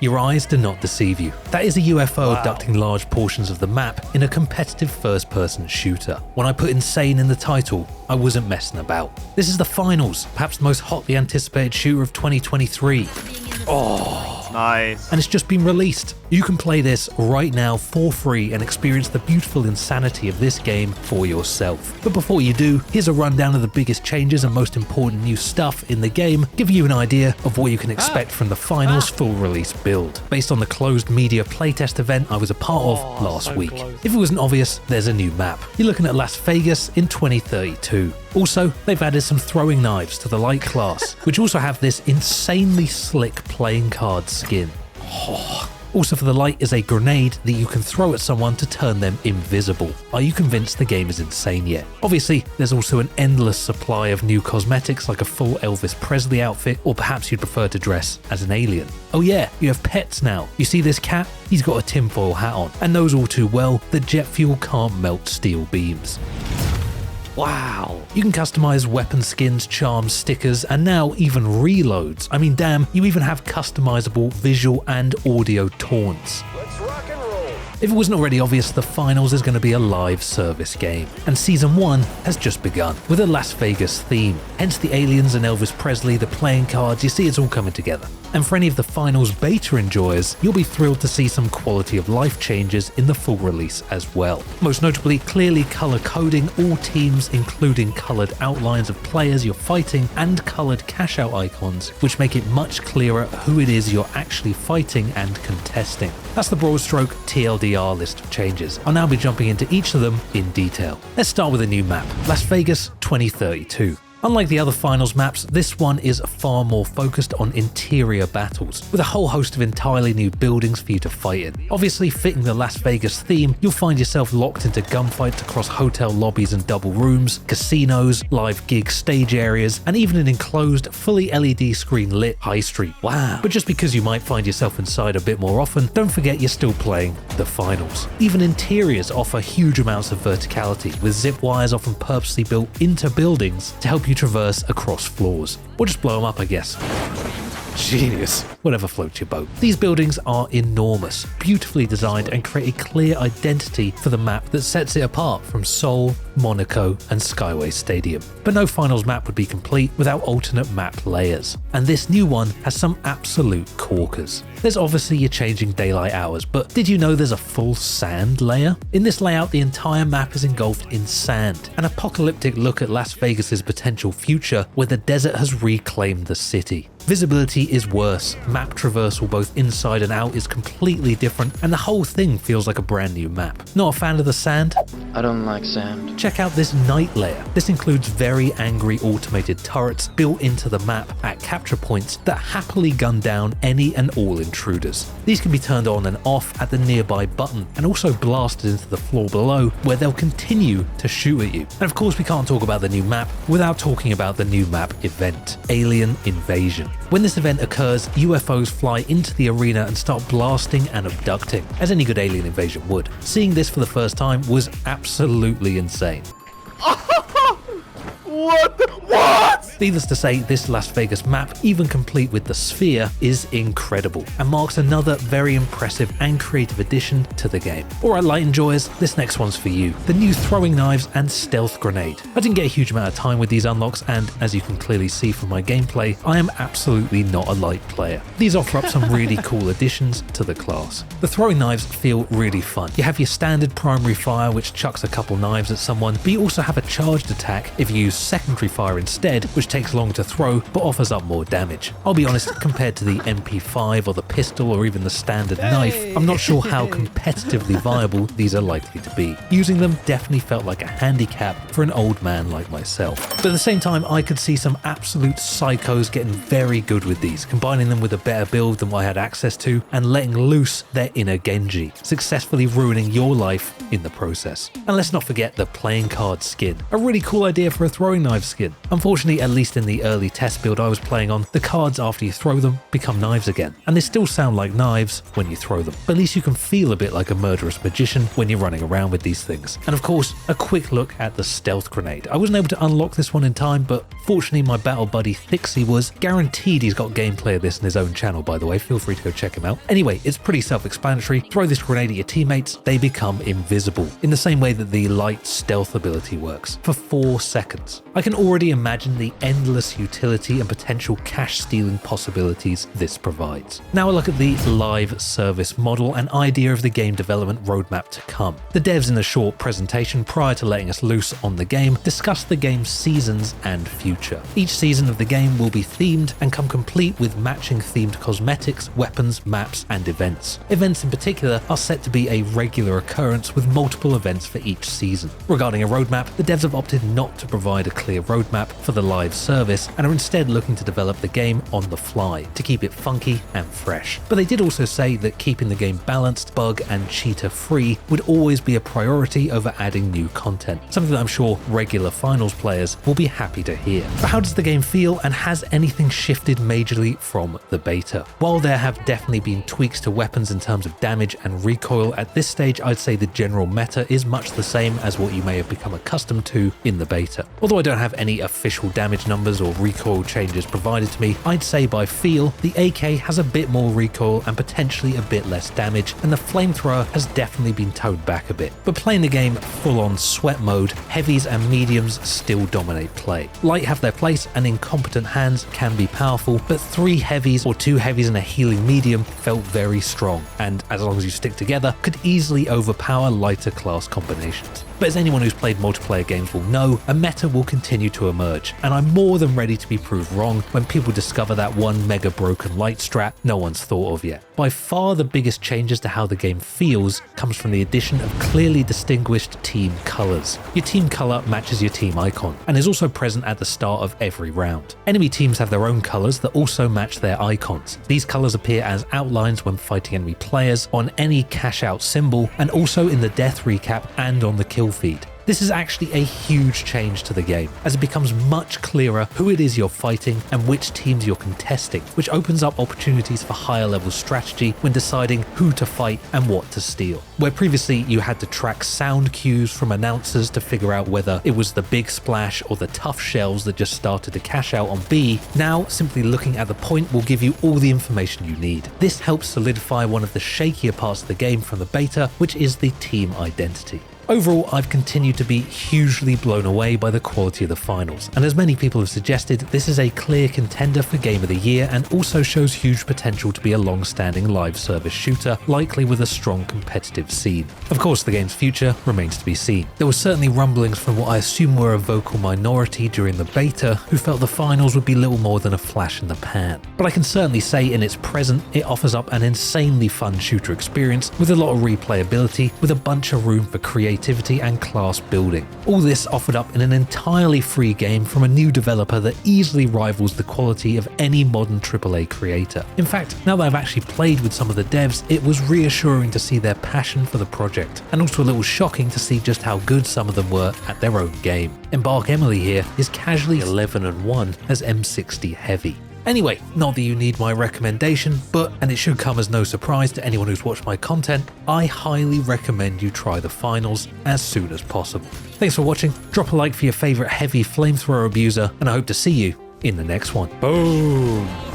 Your eyes do not deceive you. That is a UFO abducting large portions of the map in a competitive first-person shooter. When I put insane in the title, I wasn't messing about. This is the Finals, perhaps the most hotly anticipated shooter of 2023. Nice. And it's just been released. You can play this right now for free and experience the beautiful insanity of this game for yourself. But before you do, here's a rundown of the biggest changes and most important new stuff in the game, giving you an idea of what you can expect from the Finals full release build, based on the closed media playtest event I was a part of last week. If it wasn't obvious, there's a new map. You're looking at Las Vegas in 2032. Also, they've added some throwing knives to the light class, which also have this insanely slick playing card skin. Also for the light is a grenade that you can throw at someone to turn them invisible. Are you convinced the game is insane yet? Obviously, there's also an endless supply of new cosmetics like a full Elvis Presley outfit, or perhaps you'd prefer to dress as an alien. Oh yeah, you have pets now. You see this cat? He's got a tinfoil hat on, and knows all too well that jet fuel can't melt steel beams. Wow. You can customize weapon skins, charms, stickers, and now even reloads. I mean, damn, you even have customizable visual and audio taunts. Let's rock and roll. If it wasn't already obvious, the Finals is going to be a live service game, and Season 1 has just begun, with a Las Vegas theme. Hence the aliens and Elvis Presley, the playing cards, you see it's all coming together. And for any of the Finals beta enjoyers, you'll be thrilled to see some quality of life changes in the full release as well. Most notably, clearly color coding all teams, including colored outlines of players you're fighting and colored cash out icons, which make it much clearer who it is you're actually fighting and contesting. That's the broad stroke TLDR list of changes. I'll now be jumping into each of them in detail. Let's start with a new map, Las Vegas 2032. Unlike the other Finals maps, this one is far more focused on interior battles, with a whole host of entirely new buildings for you to fight in. Obviously, fitting the Las Vegas theme, you'll find yourself locked into gunfights across hotel lobbies and double rooms, casinos, live gig stage areas, and even an enclosed, fully LED screen lit high street. Wow. But just because you might find yourself inside a bit more often, don't forget you're still playing the Finals. Even interiors offer huge amounts of verticality, with zip wires often purposely built into buildings to help you traverse across floors, or just blow them up, I guess. Genius. Whatever floats your boat. These buildings are enormous, beautifully designed, and create a clear identity for the map that sets it apart from Seoul, Monaco, and Skyway Stadium. But no Finals map would be complete without alternate map layers, and this new one has some absolute corkers. There's obviously your changing daylight hours, but did you know there's a full sand layer? In this layout, the entire map is engulfed in sand, an apocalyptic look at Las Vegas's potential future where the desert has reclaimed the city. Visibility is worse, map traversal both inside and out is completely different, and the whole thing feels like a brand new map. Not a fan of the sand? I don't like sand. Check out this night layer. This includes very angry automated turrets built into the map at capture points that happily gun down any and all intruders. These can be turned on and off at the nearby button, and also blasted into the floor below where they'll continue to shoot at you. And of course we can't talk about the new map without talking about the new map event, Alien Invasion. When this event occurs, UFOs fly into the arena and start blasting and abducting, as any good alien invasion would. Seeing this for the first time was absolutely insane. What? Needless to say, this Las Vegas map, even complete with the sphere, is incredible and marks another very impressive and creative addition to the game. Alright light enjoyers, this next one's for you. The new throwing knives and stealth grenade. I didn't get a huge amount of time with these unlocks, and as you can clearly see from my gameplay, I am absolutely not a light player. These offer up some really cool additions to the class. The throwing knives feel really fun. You have your standard primary fire which chucks a couple knives at someone, but you also have a charged attack if you use secondary fire instead, which takes longer to throw but offers up more damage. I'll be honest, compared to the MP5 or the pistol or even the standard knife, I'm not sure how competitively viable these are likely to be. Using them definitely felt like a handicap for an old man like myself. But at the same time, I could see some absolute psychos getting very good with these, combining them with a better build than what I had access to and letting loose their inner Genji, successfully ruining your life in the process. And let's not forget the playing card skin, a really cool idea for a throwing knife skin. Unfortunately, at least in the early test build I was playing on, the cards after you throw them become knives again, and they still sound like knives when you throw them, but at least you can feel a bit like a murderous magician when you're running around with these things. And of course, a quick look at the stealth grenade. I wasn't able to unlock this one in time, but Fortunately, my battle buddy Thixie was. Guaranteed he's got gameplay of this in his own channel, by the way. Feel free to go check him out. Anyway, it's pretty self-explanatory. Throw this grenade at your teammates, they become invisible, in the same way that the light stealth ability works, for 4 seconds. I can already imagine the endless utility and potential cash stealing possibilities this provides. Now a look at the live service model and idea of the game development roadmap to come. The devs in a short presentation prior to letting us loose on the game discussed the game's seasons and future. Each season of the game will be themed and come complete with matching themed cosmetics, weapons, maps, and events. Events in particular are set to be a regular occurrence with multiple events for each season. Regarding a roadmap, the devs have opted not to provide a clear roadmap for the live service and are instead looking to develop the game on the fly to keep it funky and fresh. But they did also say that keeping the game balanced, bug and cheater free would always be a priority over adding new content, something that I'm sure regular finals players will be happy to hear. But how does the game feel, and has anything shifted majorly from the beta? While there have definitely been tweaks to weapons in terms of damage and recoil, at this stage I'd say the general meta is much the same as what you may have become accustomed to in the beta. Although I don't have any official damage numbers or recoil changes provided to me, I'd say by feel the AK has a bit more recoil and potentially a bit less damage, and the flamethrower has definitely been toned back a bit. But playing the game full on sweat mode, heavies and mediums still dominate play. Light have their place and in competent hands can be powerful, but 3 heavies or 2 heavies and a healing medium felt very strong, and as long as you stick together, could easily overpower lighter class combinations. But as anyone who's played multiplayer games will know, a meta will continue to emerge, and I'm more than ready to be proved wrong when people discover that one mega broken light strat no one's thought of yet. By far the biggest changes to how the game feels comes from the addition of clearly distinguished team colours. Your team colour matches your team icon, and is also present at the start of every round. Enemy teams have their own colours that also match their icons. These colours appear as outlines when fighting enemy players, on any cash out symbol, and also in the death recap and on the kill feed. This is actually a huge change to the game, as it becomes much clearer who it is you're fighting and which teams you're contesting, which opens up opportunities for higher level strategy when deciding who to fight and what to steal. Where previously you had to track sound cues from announcers to figure out whether it was the big splash or the tough shells that just started to cash out on B, now simply looking at the point will give you all the information you need. This helps solidify one of the shakier parts of the game from the beta, which is the team identity. Overall, I've continued to be hugely blown away by the quality of the finals, and as many people have suggested, this is a clear contender for Game of the Year and also shows huge potential to be a long-standing live service shooter, likely with a strong competitive scene. Of course, the game's future remains to be seen. There were certainly rumblings from what I assume were a vocal minority during the beta who felt the finals would be little more than a flash in the pan. But I can certainly say in its present, it offers up an insanely fun shooter experience with a lot of replayability, with a bunch of room for creativity and class building. All this offered up in an entirely free game from a new developer that easily rivals the quality of any modern AAA creator. In fact, now that I've actually played with some of the devs, it was reassuring to see their passion for the project, and also a little shocking to see just how good some of them were at their own game. Embark Emily here is casually 11-1 as M60 heavy. Anyway, not that you need my recommendation, but, and it should come as no surprise to anyone who's watched my content, I highly recommend you try the finals as soon as possible. Thanks for watching, drop a like for your favourite heavy flamethrower abuser, and I hope to see you in the next one. Boom!